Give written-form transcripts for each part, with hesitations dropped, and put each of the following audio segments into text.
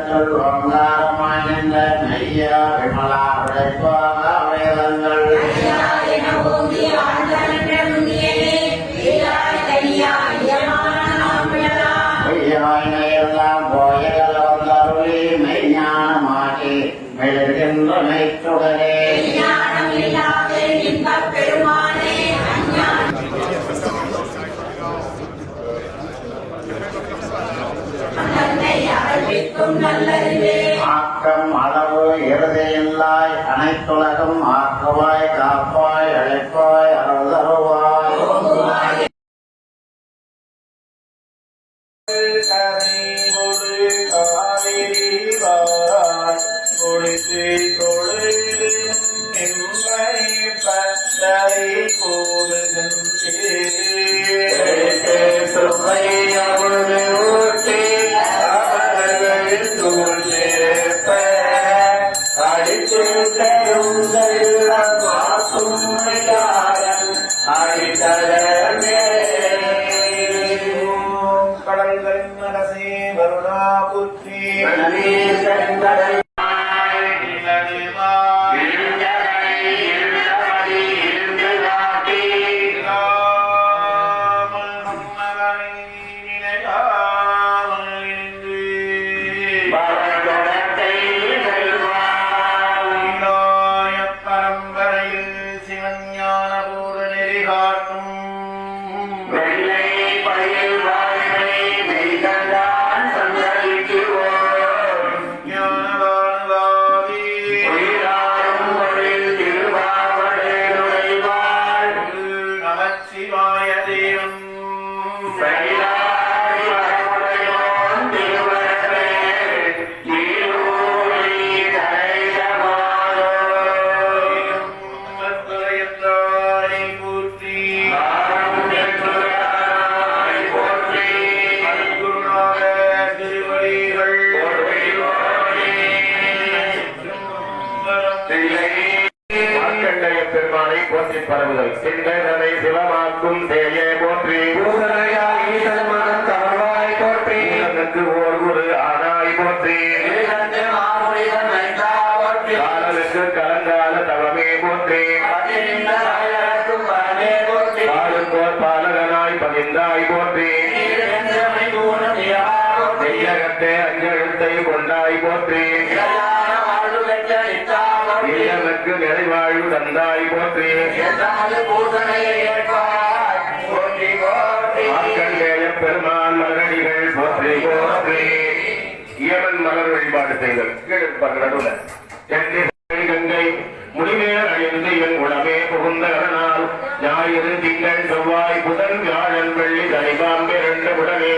வேதங்கள் ஓங்காரமாய் நின்ற மெய்யா விமலா உழைப்பாக வேதங்கள் பொய்யாய்மையெல்லாம் போயல் வந்தருளி மெய்ஞானமாகி மெழுகின்ற மெய்ச்சுடரே ஆக்கம் அளவு இறுதியில்லாய் அனைத்துலகம் ஆக்குவாய் காப்பாய் அழைப்பாய் அருள் தருவாய் பரவுதல் சிந்தனை சிவமாக்கும் தேயே போற்றி போற்றி எனக்கு ஓர் குரு ஆனாய் போற்றி காலனுக்கு கலங்கால தவமே போற்றி பாலுக்கோர் பாலகனாய் பகிர்ந்தாய் போற்றி மெய்யகத்தே அஞ்செழுத்தை கொண்டாய் போற்றி எனக்கு நிறைவாழ்வு தந்தாய் போற்றி பெருமான் மலரடிகள் போற்றி போற்றி இயவன் மலர் வழிபாடு செய்தல் நடுவில் கங்கை முடிமேல் அழிந்து என் உடமே புகுந்த கடனால் ஞாயிறு திங்கள் செவ்வாய் புதன் வியாழன் வெள்ளி தனிபாம்பு இரண்டு உடனே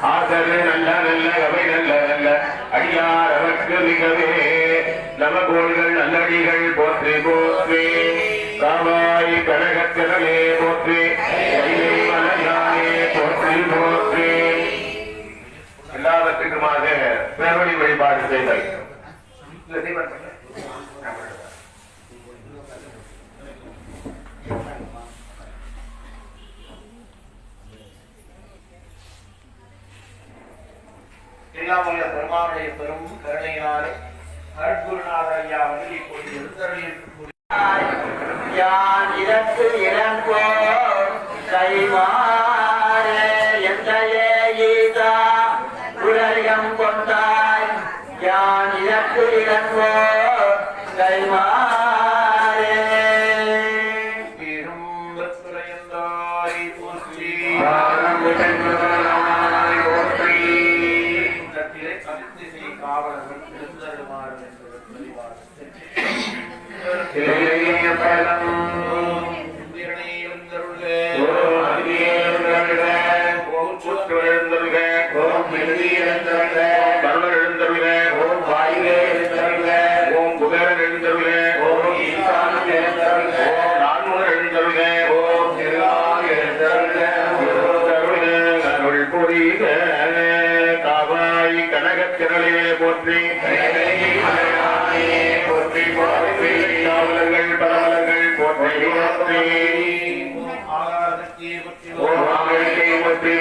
ஆசரு நல்ல நல்ல அவை நல்ல நல்ல அடியார் அவர்க்கு மிகவே நமகோள்கள் நல்லடிகள் போற்றி போற்றி காவாய் கனகத்திரளே போற்றி மலையானே போற்றி போற்றி எல்லாவற்றுக்குமாக பேரொழி வழிபாடு செய்தல் எல்லாமுள்ள பெருமானுடைய பெரும் கருணையினாலே அருட்குருநாதர் ஐயா வந்து இப்போது எழுந்தருளியிருக்கக்கூடிய இதற்கு இளங்கோ கைமாறே எந்தையே ஈசா உலகம் கொண்டாய் யான் இதற்கு இளங்கோ கைமாறே பெரும் துறையந்தாய் போற்றி காவலர்கள் எழுந்தருளுமாறு காவாய் கனகத்திரளே போற்றி போற்றி போற்றி காவலர்கள் பரவலர்கள் போற்றி போற்றி ஓம் ஆகரிக்கை போற்றி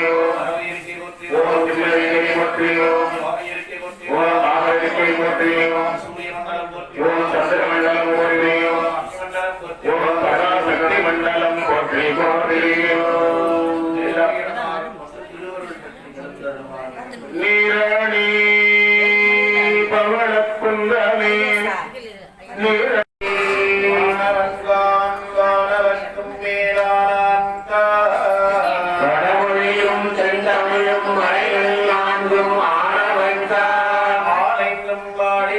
ஓம் திருமலை போற்றி ஓம் ஓம் சந்திரமண்டலம் போற்றி ஓம் பராசக்தி மண்டலம் போற்றி போற்றி நீரணி பவளக்குந்தமே வடமொழியும் செந்தமிழும் மலைகள் நான்கும் ஆனவந்த ஆலைங்களும் வாடி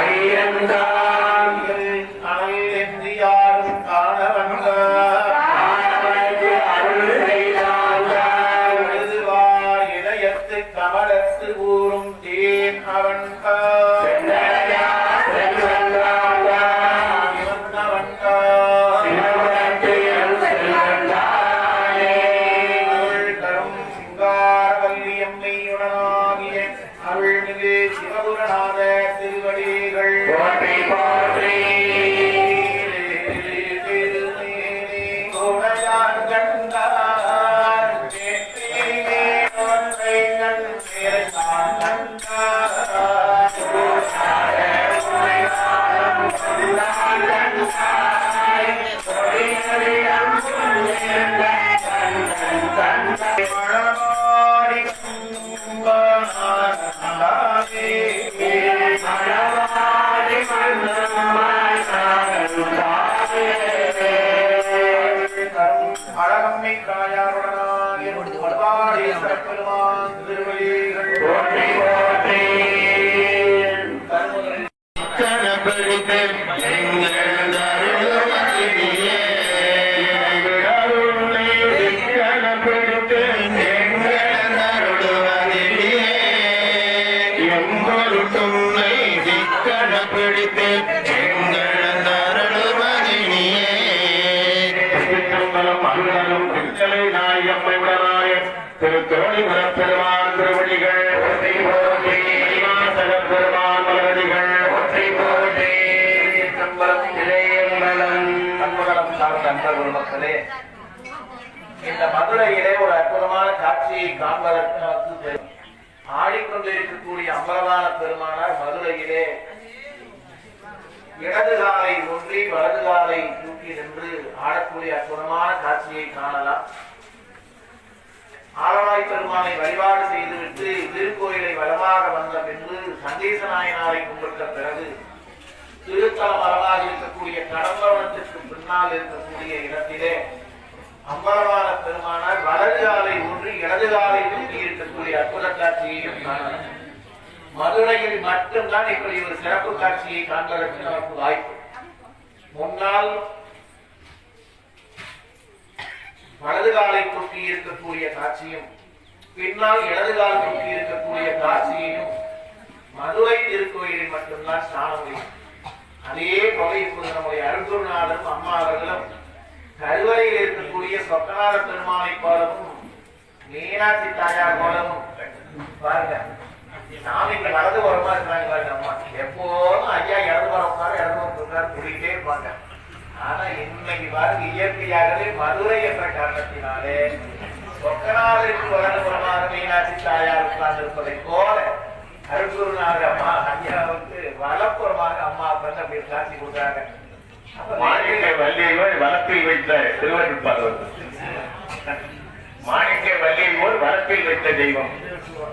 ஐயந்தான் அனையாரும் காணவந்த அருள் செய்தால் இளையத்து கமலத்து ஊரும் தேன் அவன் அருள்மிகு சிவகுருநாத திருவடிகள் போற்றி போற்றி குணயான் கண்டார் ஒன்றை அழகம்மை காயாருடனாகிய பெருமான் திருவடிகள் போற்றி போற்றி திருத்தோணிபுரப் பெருமான் திருவடிகள் போற்றி போற்றி பெருமான் மலரடிகள் போற்றி போற்றி சம்பளம் இளையம்பலம் அன்புகளம் சார்ந்த அன்பர் மக்களே, இந்த மதுரையிலே ஒரு அற்புதமான காட்சியை காண்பதற்கு ஆடிக்கொண்டிருக்கக்கூடிய அம்பலமான பெருமானார் மதுரையிலே இடது காலை ஒன்றி வலது காலை தூக்கி நின்று ஆடக்கூடிய அற்புதமான காட்சியை காணலாம். ஆலவாய் பெருமானை வழிபாடு செய்துவிட்டு திருக்கோயிலை வலமாக வந்த பின்பு சந்தேச நாயனாரை கும்பிட்ட பிறகு திருத்தல மரமாக இருக்கக்கூடிய கடம்பவனத்திற்கு பின்னால் இருக்கக்கூடிய இடத்திலே அம்பலமான பெருமானார் வலது காலை ஒன்றி இடது காலை தூக்கி இருக்கக்கூடிய அற்புத காட்சியையும் காணலாம். மதுரையில் மட்டும்தான் இப்படி ஒரு சிறப்பு காட்சியை காண்பதற்கு நமக்கு வாய்ப்பு. முன்னால் வலது காலை தூக்கி இருக்கக்கூடிய காட்சியும் பின்னால் இடது கால் தூக்கி இருக்கக்கூடிய காட்சியையும் மதுரை திருக்கோயிலில் மட்டும்தான் ஸ்நானம். அதே போல இப்போது நம்முடைய அருள்குருநாதரும் அம்மா அவர்களும் கருவறையில் இருக்கக்கூடிய சொக்கநாத பெருமானை போலவும் மீனாட்சி தாயார் போலவும் பாருங்க, சாமிக்கு வலது புறமா இருக்கிறாங்க பாருங்க. அம்மா எப்போதும் ஐயா இடது புறம் உட்காரு இடது புறம் இருக்காரு கூட்டிகிட்டே இருப்பாங்க. ஆனா இன்னைக்கு பாருங்க, இயற்கையாகவே மதுரை என்ற காரணத்தினாலே சொக்கநாதருக்கு வலது புறமாக மீனாட்சி தாயார் உட்கார்ந்து இருப்பதை போல அருள்குருநாதர் அம்மா ஐயாவுக்கு வலப்புறமாக அம்மா வந்து அப்படி காட்சி கொடுக்குறாங்க. மாணிக்க வள்ளியோர் வளத்தில் வைத்த திருவருட்பாதவர், மாணிக்க வள்ளியோர் வளத்தில் வைத்த தெய்வம்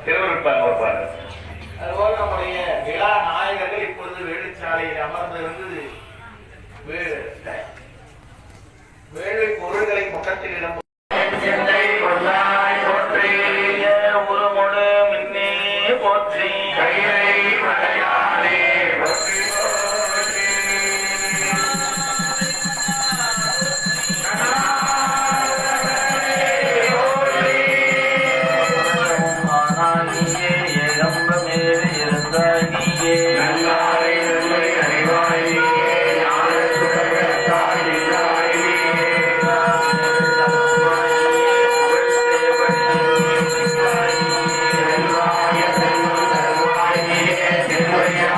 திருவருட்பாதவர் பாடல். அதுபோல நம்முடைய விழா நாயகர்கள் இப்பொழுது வேலுச்சாலையில் அமர்ந்திருந்து வேலை பொருள்களை முகத்தில் இடம் உருமொழு மின்னே போற்றி கையை மலையாளே போற்றி Yeah.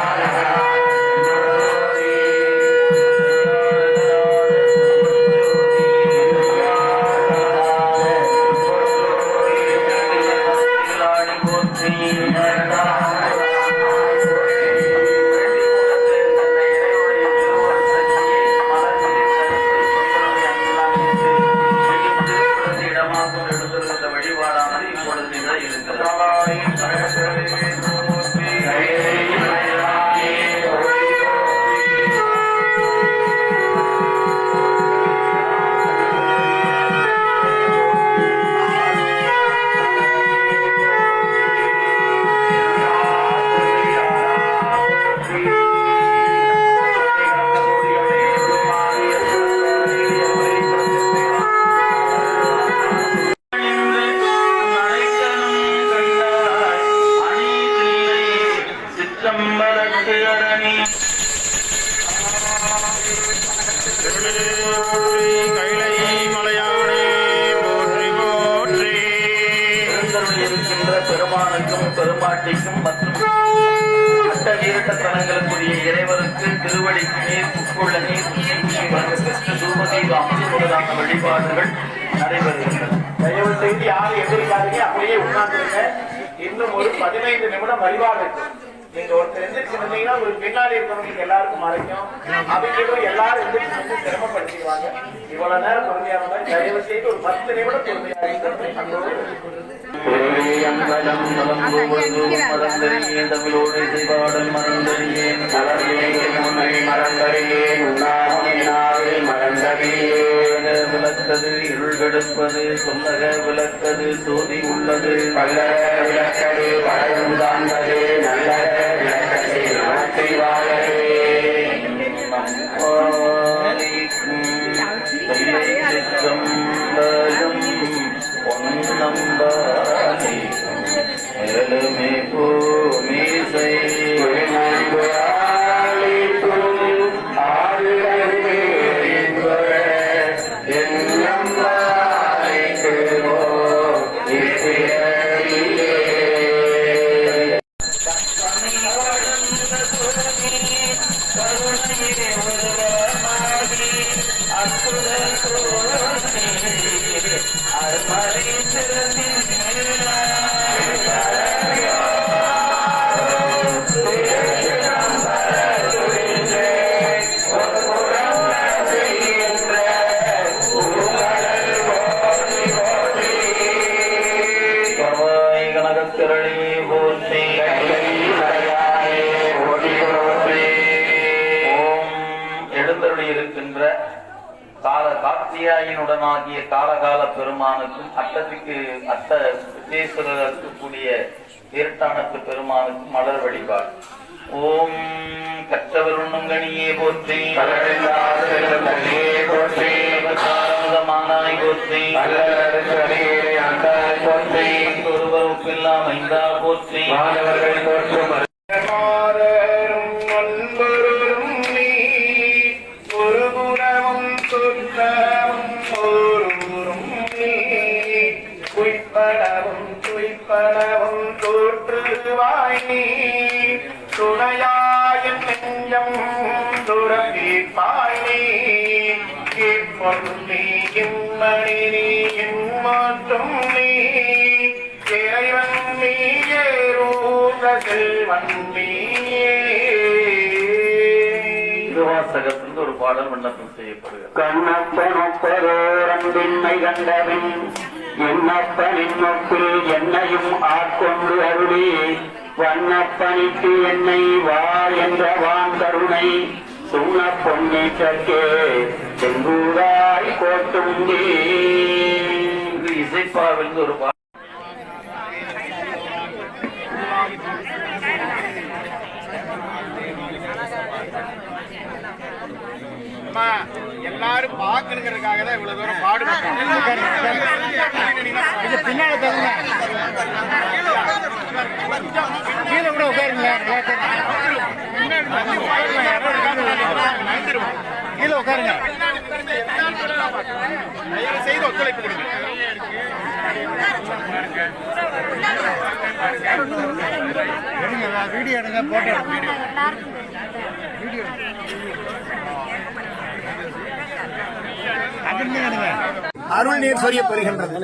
பெருமானுக்கும் பெருமாட்டிக்கும் மற்றும் அட்டவீரத்தனங்களுக்குரிய இறைவருக்கு திருவடிக்கு நீர் புக்குள்ள நீர் தூபதீப அமைப்புடனான வழிபாடுகள் நடைபெறுகின்றன. தயவு செய்து யாரும் எதிர்க்காதீங்க, அப்படியே உட்கார்ந்துருங்க. இன்னும் ஒரு 15 நிமிடம் வழிபாடு இருக்கு. நீங்க ஒருத்தர் எந்திரிச்சு வந்தீங்கன்னா உங்களுக்கு பின்னாடி இருக்கிறவங்களுக்கு எல்லாருக்கும் மறைக்கும். அவங்க எல்லாரும் எந்திரிச்சு வந்து சிரமப்படுத்திடுவாங்க. இவ்வளவு நேரம் பொறுமையாக தயவு செய்து ஒரு 10 நிமிடம் பொறுமையாக அம்பலம் மறந்தறியேன் தமிழோடு செய்வாடல் மறந்தறியேன் மறந்தறியேன் விளக்கது இருள் கெடுப்பது சொல்லக விளக்கது சோதி உள்ளது பல்ல விளக்கது பழந்தாண்டது நல்ல விளக்கது பொன்னம்பாடி மேலுமே பூமிசை இருக்கின்ற கார்த்தியாயினுடனாகிய காலகால பெருமானுக்கும் அட்ட விஜயேஸ்வரருக்கு கூடிய தீர்த்தானத்து பெருமானுக்கும் மலர் வழிபாடு. ஓம் கற்றவர் உண்ணுங்கனியே போற்றி, மானாய் போற்றி, ஒருவர் ஒப்பில்லாம் ஐந்தா போற்றி, மாணவர்கள் போற்றும் துய்ப்படவும் தோற்றுவாய் நீ துணையாயின் நெஞ்சம் துறப்பிப்பாய் நீ இப்பொருள் நீ இம்மணி நீ இம்மாற்றும் நீ இறைவன் நீயே ரூப செல்வன் நீயே. திருவாசகத்திலிருந்து ஒரு பாடல் விண்ணப்பம் செய்யப்படுகிறது. கண்ணப்பனொப்பரோரம்பின்மை கண்டவின் என்னப்பனின் நோக்கில் என்னையும் ஆட்கொண்டு அருளி வண்ணப்பனிக்கு என்னை வா என்ற வான் கருணை சுண்ண பொன்னீற்றற்கே செங்கூராய் கோட்டுண்டி. இசைப்பாவிலிருந்து ஒரு பாடல். எல்லாரும் பாக்கணுங்கிறதுக்காக தான் இவ்வளவு தூரம் பாடுபட்டோம். பின்னாடி கீழே கூட உட்காருங்க, கீழே உட்காருங்க, தயவு செய்து ஒத்துழைப்பு கொடுங்க. வீடியோ எடுங்க, போட்டோ எடுங்க. அருள் நீர் சொரிய பெறுகின்றது.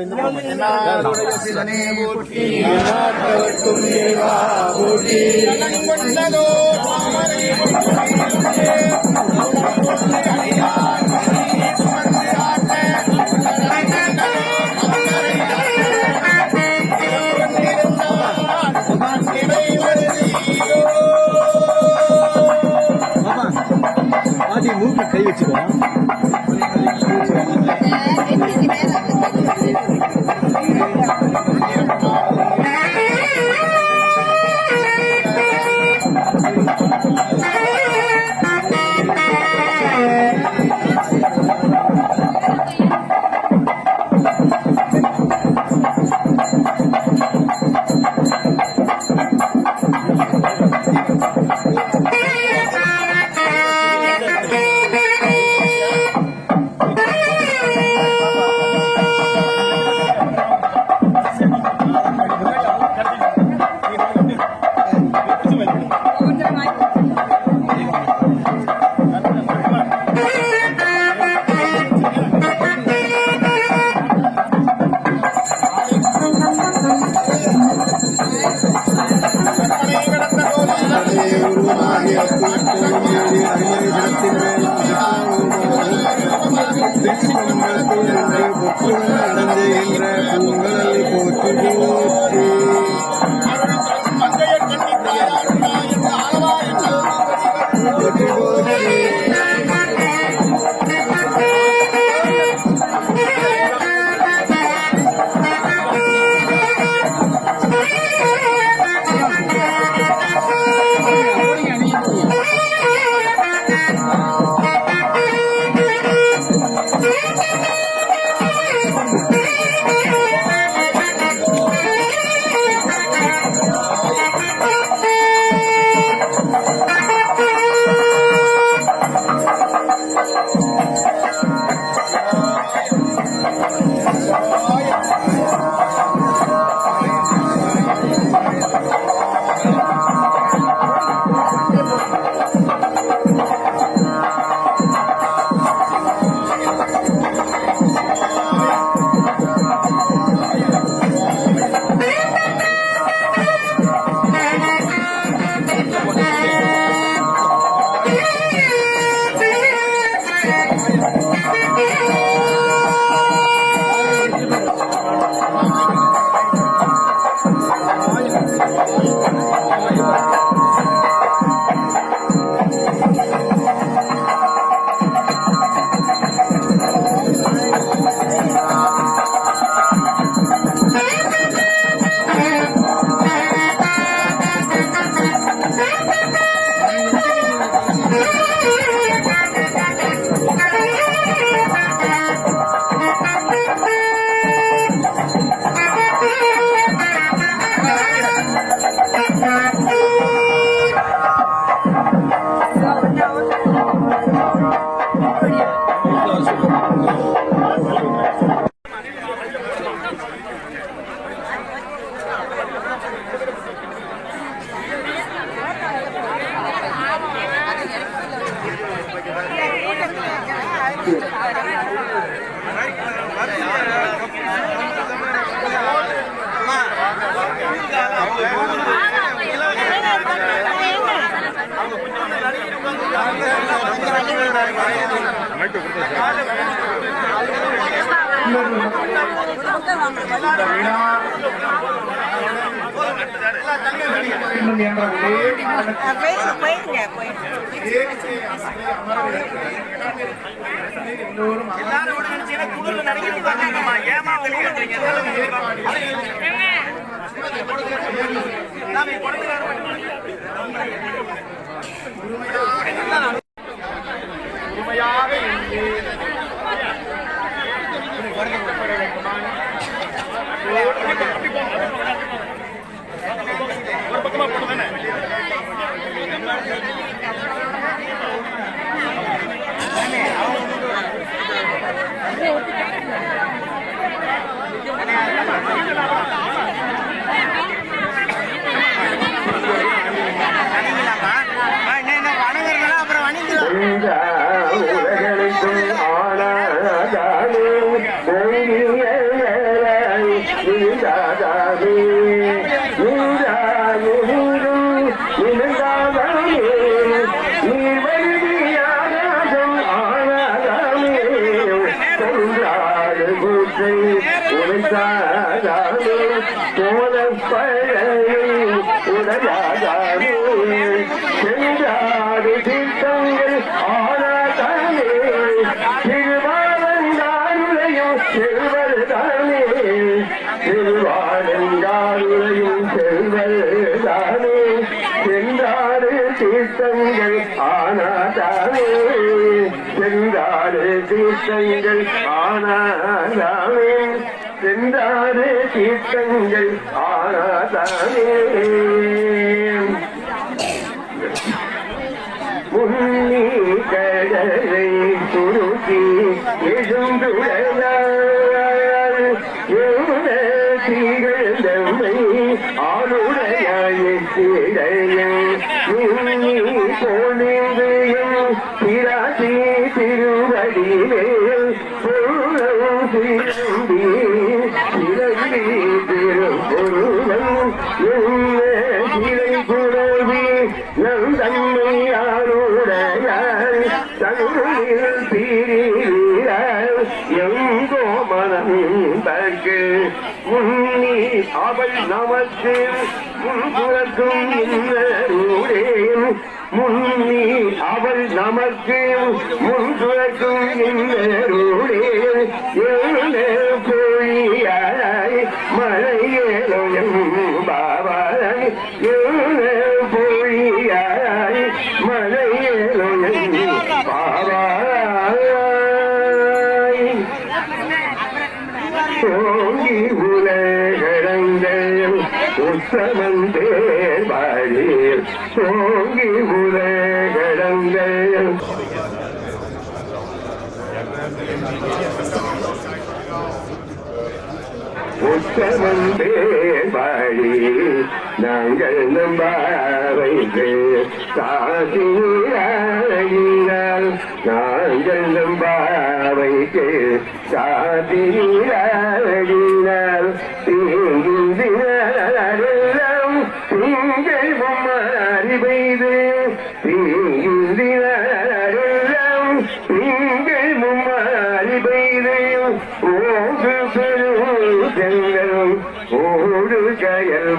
ஓடு கயல்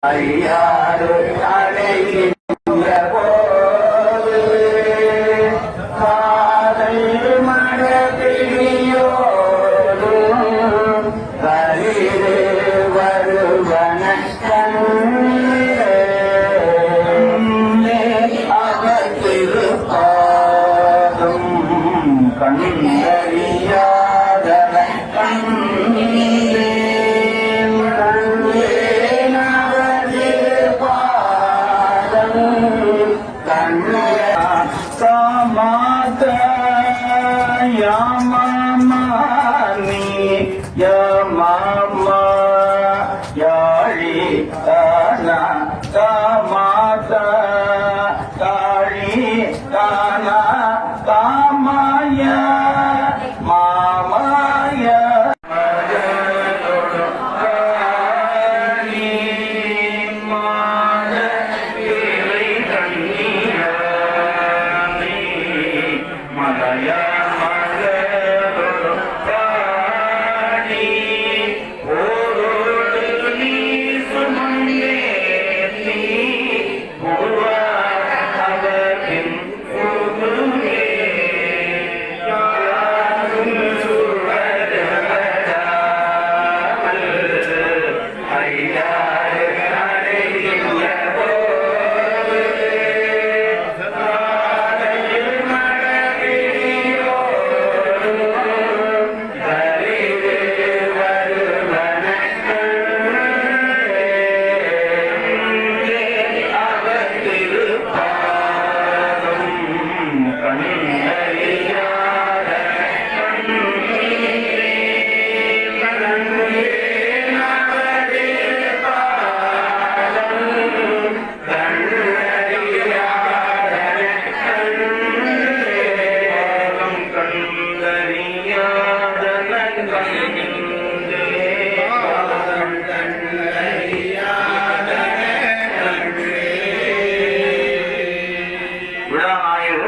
ஐயாறு அழைக்கின்ற போது காதல் மனதியோடு கலிது வருவன அவர் திருப்பாதும் கண்டறியாதன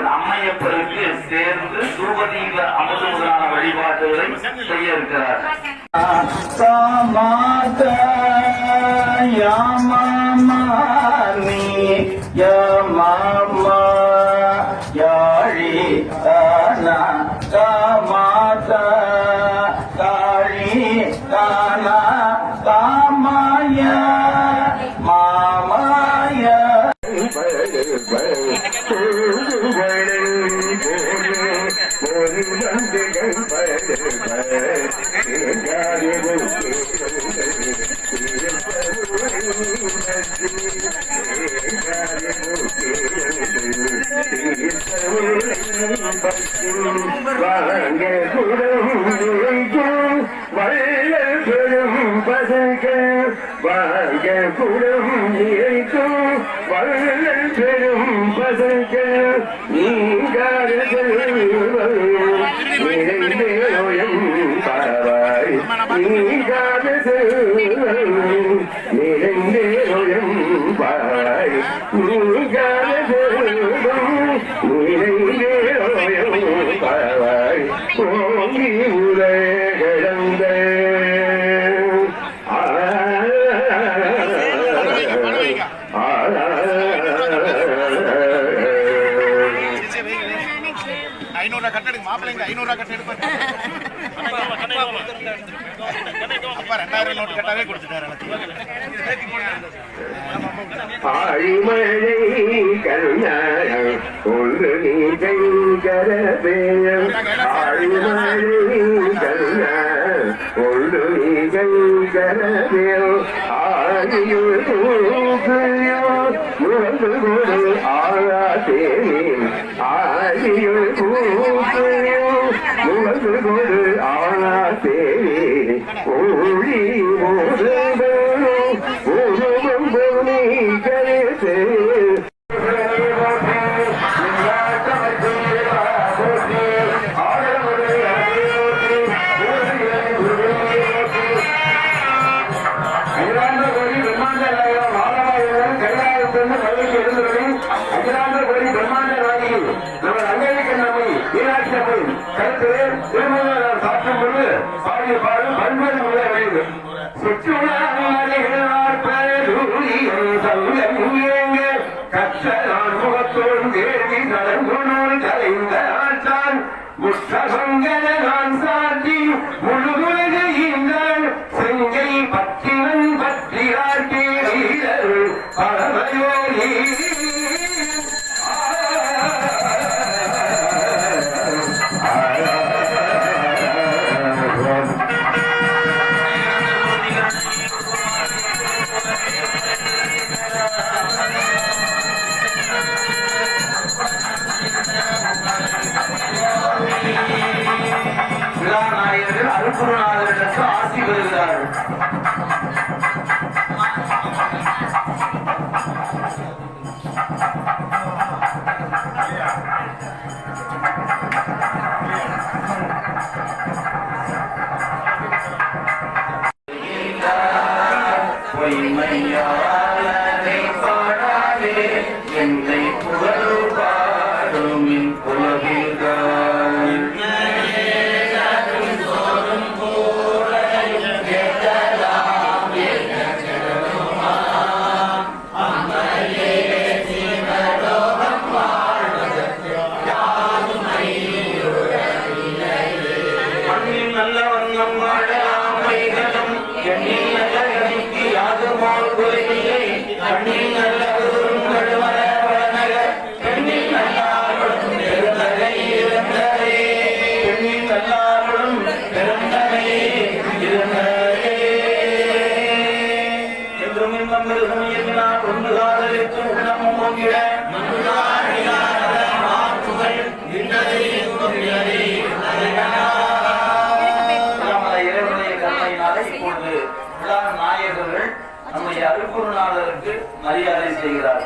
அம்மையப்பருக்கு சேர்ந்து சூபதீப அமுது முதலான வழிபாடுகளை செய்ய இருக்கிறார். ஆழிமழை கருணாயம் ஒன்று நீ கைகரவேயம் ஆழிமழை கருணாயம் ஒன்று நீ கைகரவேயம் ஆழியுள் தூக்கையோ முகந்து கொடு ஆழாதேன் ஆழியுள் தூக்கையோ முகந்து கொடு ஆழாதேன் ஒளி சாற்றும் பொழுது பாடிய பாடல் பல்வேறு முற்றகங்களான் சாட்டி முழுதுலகையின்றான் செங்கை பற்றிவன் பற்றியாட்டி பரமயோகி விழாநாயகர்கள் அருக்குருநாதர்களுக்கு ஆசி பெறுகிறார்கள். பொய்மையாளரை பாடாதே என்னை புகழ் பாடும் புலகில்தான் நல்ல வண்ணம் வாழாமைகளும் எண்ணில் நல்ல கணிக்கு யாதுமால் குறையில்லை கண்ணில் நல்ல குருங்கள் வளநக பெண்ணில் நல்லாருடன் பெருந்தகை இருந்ததே பெண்ணில் நல்லாருடன் பெருந்தகை இருந்ததே என்றும் இன்பம் மிருகமையினால் ஒன்று காதலித்து உணமும் போகிட இப்பொழுது விழா நாயகர்கள் நம்முடைய அருக்குருநாதருக்கு மரியாதை செய்கிறார்.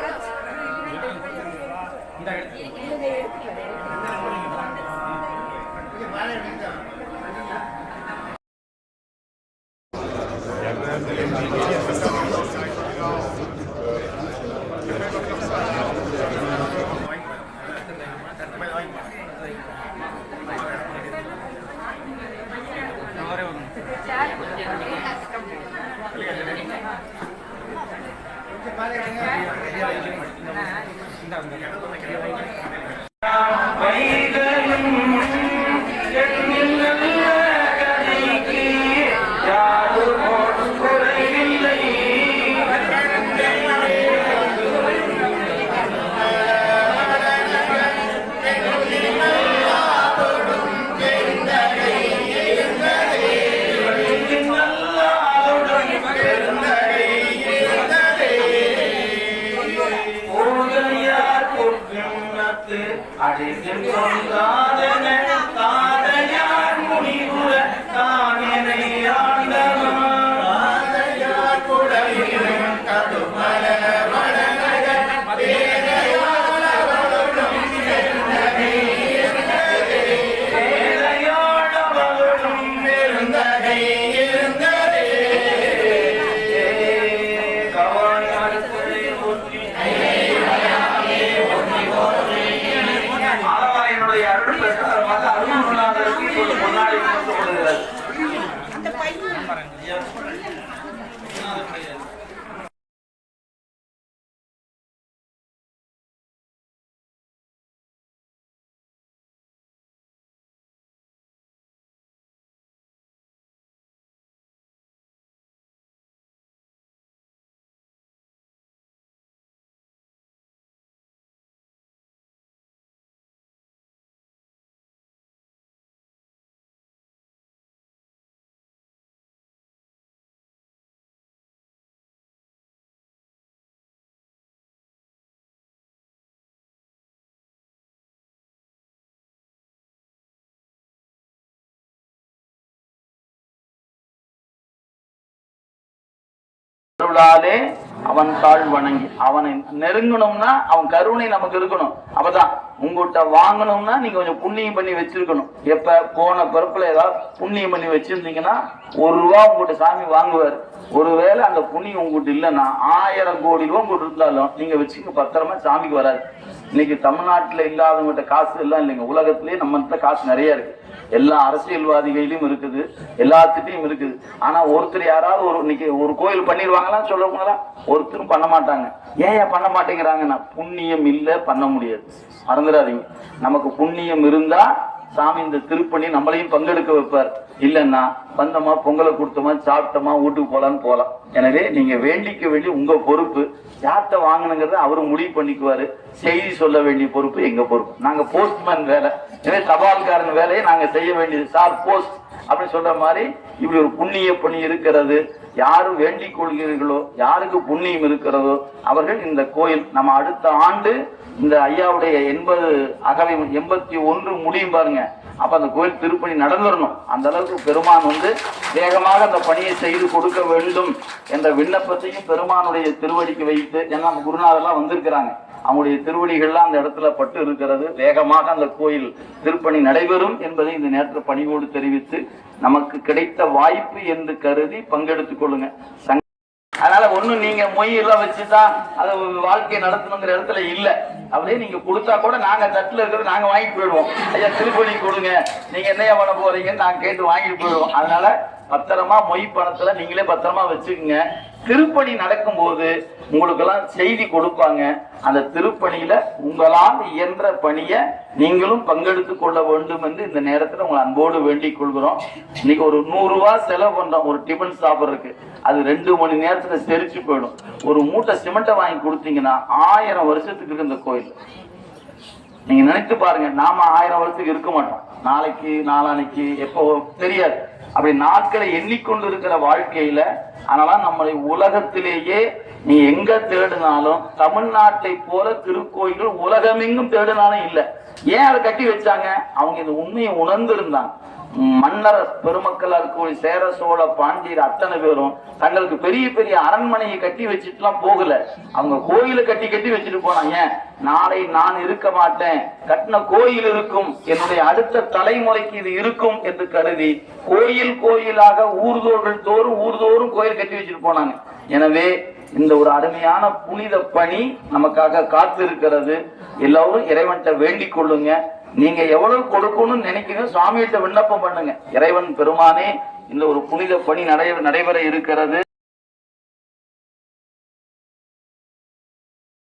அருளாலே அவன் தாழ் வணங்கி அவனை நெருங்கணும்னா அவன் கருணை நமக்கு இருக்கணும். அப்பதான் உங்ககிட்ட வாங்கணும்னா நீங்க கொஞ்சம் புண்ணியம் பண்ணி வச்சிருக்கணும். எப்ப போன பிறப்புல ஏதாவது புண்ணியம் பண்ணி வச்சிருந்தீங்கன்னா 1 ரூபா உங்ககிட்ட சாமி வாங்குவார். ஒருவேளை அந்த புண்ணியம் உங்ககிட்ட இல்லைன்னா 1000 கோடி ரூபா உங்ககிட்ட இருந்தாலும் நீங்க வச்சுக்க பத்திரமா சாமிக்கு வராது. இன்னைக்கு தமிழ்நாட்டுல இல்லாதவங்கிட்ட காசு எல்லாம் இல்லைங்க, உலகத்திலேயே நம்ம காசு நிறைய இருக்கு. எல்லா அரசியல்வாதிகளிலும் இருக்குது, எல்லாத்துட்டையும் இருக்குது. ஆனா ஒருத்தர் யாராவது இன்னைக்கு ஒரு கோயில் பண்ணிடுவாங்களான்னு சொல்றவங்களா ஒருத்தரும் பண்ண மாட்டாங்க. ஏன் பண்ண மாட்டேங்கிறாங்கன்னா புண்ணியம் இல்லை, பண்ண முடியாது. மறந்துடாதீங்க, நமக்கு புண்ணியம் இருந்தா சாமி இந்த திருப்பணி நம்மளையும் பங்கெடுக்க வைப்பார். இல்லைன்னா வந்தோமா, பொங்கலை கொடுத்தோமா, சாப்பிட்டோமா, வீட்டுக்கு போலான்னு போலாம். எனவே நீங்க வேண்டிக்க வேண்டிய உங்க பொறுப்பு. யார்கிட்ட வாங்கணுங்கிறத அவரு முடிவு பண்ணிக்குவாரு. செய்தி சொல்ல வேண்டிய பொறுப்பு எங்க பொறுப்பு. நாங்க போஸ்ட்மேன் வேலை, எனவே தபால்காரன் வேலையை நாங்க செய்ய வேண்டியது. சார் போஸ்ட் அப்படின்னு சொல்ற மாதிரி இப்படி ஒரு புண்ணிய பணி இருக்கிறது. யாரு வேண்டிக் கொள்கிறீர்களோ, யாருக்கு புண்ணியம் இருக்கிறதோ அவர்கள் இந்த கோயில் நம்ம அடுத்த ஆண்டு இந்த ஐயாவுடைய 81 முடியும் பாருங்க. அப்ப அந்த கோயில் திருப்பணி நடந்துடணும். அந்த அளவுக்கு பெருமான் வேகமாக அந்த பணியை செய்து கொடுக்க வேண்டும் என்ற விண்ணப்பத்தையும் பெருமானுடைய திருவடிக்கு வைத்து, ஏன்னா நம்ம குருநாதர்லாம் வந்திருக்கிறாங்க, அவங்களுடைய திருவடிகள்லாம் அந்த இடத்துல பட்டு இருக்கிறது. வேகமாக அந்த கோயில் திருப்பணி நடைபெறும் என்பதை இந்த நேரத்தில் பணிவோடு தெரிவித்து, நமக்கு கிடைத்த வாய்ப்பு என்று கருதி பங்கெடுத்துக் கொள்ளுங்க. அதனால ஒண்ணு நீங்க மொய்யெல்லாம் வச்சுதான் அதை வாழ்க்கையை நடத்தணுங்கிற இடத்துல இல்ல. அப்படியே நீங்க கொடுத்தா கூட நாங்க தட்டுல இருக்கிறது நாங்க வாங்கிட்டு போயிடுவோம். ஐயா திருப்பணி கொடுங்க, நீங்க என்னையா பண்ண போறீங்கன்னு நாங்க கேட்டு வாங்கிட்டு போயிடுவோம். அதனால பத்திரமா மொய் பணத்துல நீங்களே பத்திரமா வச்சுக்கோங்க. திருப்பணி நடக்கும் போது உங்களுக்கு எல்லாம் செய்தி கொடுப்பாங்க. அந்த திருப்பணியில உங்களால் இயன்ற பணியை நீங்களும் பங்கெடுத்துக் கொள்ள வேண்டும் என்று இந்த நேரத்தில் உங்களை அன்போடு வேண்டிக் கொள்கிறோம். இன்னைக்கு ஒரு 100 ரூபாய் செலவு பண்றோம் ஒரு டிபன் சாப்பிட்றதுக்கு. அது 2 மணி நேரத்துல செரிச்சு போயிடும். ஒரு மூட்டை சிமெண்ட்டை வாங்கி கொடுத்தீங்கன்னா 1000 வருஷத்துக்கு இருக்கு இந்த கோயில். நீங்க நினைத்து பாருங்க, நாம 1000 வருஷத்துக்கு இருக்க மாட்டோம். நாளைக்கு நாளானைக்கு எப்போ தெரியாது. அப்படி நாட்களை எண்ணிக்கொண்டு இருக்கிற வாழ்க்கையில, அதனால நம்மளை உலகத்திலேயே நீ எங்க தேடினாலும் தமிழ்நாட்டை போல திருக்கோயில்கள் உலகமெங்கும் தேடினாலும் இல்லை. ஏன் அதை கட்டி வச்சாங்க? அவங்க இந்த உண்மையை உணர்ந்து இருந்தாங்க. மன்னர் பெருமக்களா இருக்கக்கூடிய சேர சோழ பாண்டியர் அத்தனை பேரும் தங்களுக்கு பெரிய பெரிய அரண்மனையை கட்டி வச்சுட்டுலாம் போகல. அவங்க கோயிலை கட்டி கட்டி வச்சுட்டு போனாங்க. நாளை நான் இருக்க மாட்டேன், கட்டின கோயில் இருக்கும், என்னுடைய அடுத்த தலைமுறைக்கு இது இருக்கும் என்று கருதி கோயில் கோயிலாக ஊர்தோறும் கோயில் கட்டி வச்சுட்டு போனாங்க. எனவே இந்த ஒரு அருமையான புனித பணி நமக்காக காத்து இருக்கிறது. எல்லாரும் இறைவன்கிட்ட வேண்டிக் கொள்ளுங்க. நீங்க எவ்வளவு கொடுக்கணும்னு நினைக்கிறீங்க, சுவாமிகிட்ட விண்ணப்பம் பண்ணுங்க. இறைவன் பெருமானே, இந்த ஒரு புனித பணி நடைபெற இருக்கிறது.